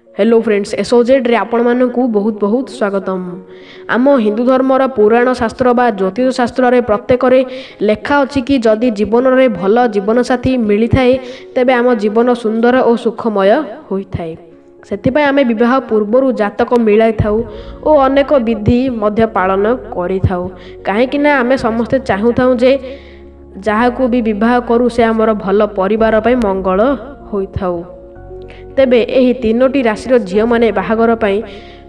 Hello friends एसोजेड रे आपण मानकु बहुत बहुत स्वागतम। आम हिंदू धर्मर पुराण शास्त्र बा ज्योतिष शास्त्र रे प्रत्येक रे लेखा अछि कि जदि जीवन रे भल जीवन साथी मिली थाए तेबे आम जीवन सुंदर और सुखमय होई थाए। सेथिपाई आमे विवाह पूर्वरु जातक मिलाई थाउ और अनेक विधि मध्य पालन करि थाउ काहेकि ना आमे समस्त चाहू थाउ जे जहाकू भी विवाह करू से आमर भल परिवार पई मंगल होई थाउ। तेबे एही तीनोटी राशि झील माने बाहागर पाई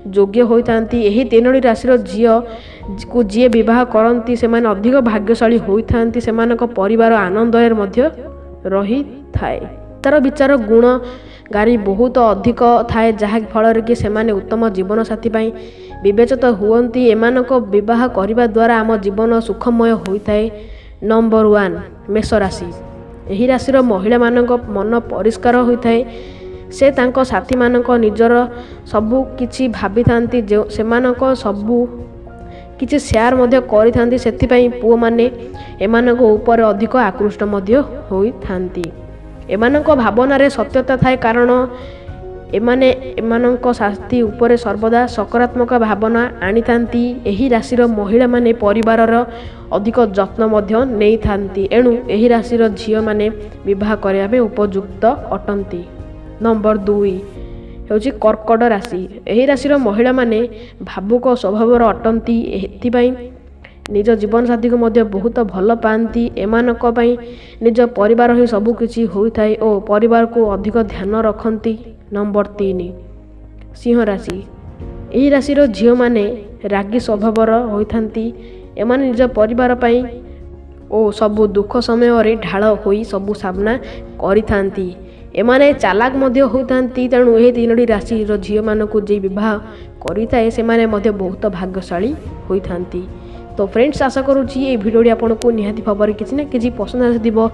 योग्य होइतांती। एही तीनोटी राशि झील को जी विवाह करती से माने अधिक भाग्यशाली होइतांती। सेमानक परिवार आनंदर मध्य रही थाए। तार विचार गुण गारी बहुत अधिक थाए जहा फल कि सेमाने उत्तम जीवन साथी पाई विवेचित हुअंती। एमानक विवाह करने द्वारा आम जीवन सुखमय होइताए। नंबर 1 मेष राशि। एही राशि महिला मानक मन परिष्कार होइताए। से तांको साथी मानक निजर सबु किछि भाबी थांती जो सेमानक सबु किछि शेयर मध्य करि थांती। सेथिपई पुओ माने एमानक ऊपर अधिक आकृष्ट मध्य होई थांती। एमानक भावना रे सत्यता थाए कारण एमाने एमानक साथी ऊपर सर्वदा सकारात्मक भावना आनी थांती। एही राशि महिला माने परिवारर अधिक जत्न मध्य नै थांती। एणु एही राशि झियो माने विवाह करिया पे उपयुक्त अटंती। नंबर 2 हेउची कर्कट राशि। एही राशि महिला माने भावुक स्वभावर अटंती। एथिपाई निज जीवन साथी को मध्य बहुत भल पाती। एमानक पई निज परिवार ही सबु किछि होई थाए और परिवार को अधिक ध्यान रखंती। नंबर 3 सिंह राशि। एही राशि झियो माने रागी स्वभावर होइथांती। एमाने निज परिवार पई ओ सबु दुख समय रे ढाल होई सबु सामना करि थांती। एमाने चालाक मध्य होइथांती। तेणु एही तीनोटी राशि झियो मानकु जे विवाह करिथाए सेमाने मध्य बहुत भाग्यशाली होइथांती। तो फ्रेंड्स आशा करूची ए भिडियोटी आपको निहाती भाव किसी ना किसी पसंद आसो।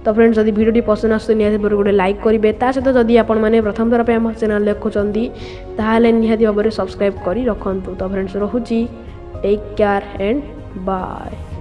तो फ्रेंड्स जदि भिडियोटी पसंद आसो निहाती भाव गोटे लाइक करेंगे। ता सहित जदि आपण मैंने प्रथम थर पे आम चैनल देखुंती ताहले निहाती भाव सब्सक्राइब करी रखंतु। तो फ्रेंड्स रहुची टेक केयर एंड बाय।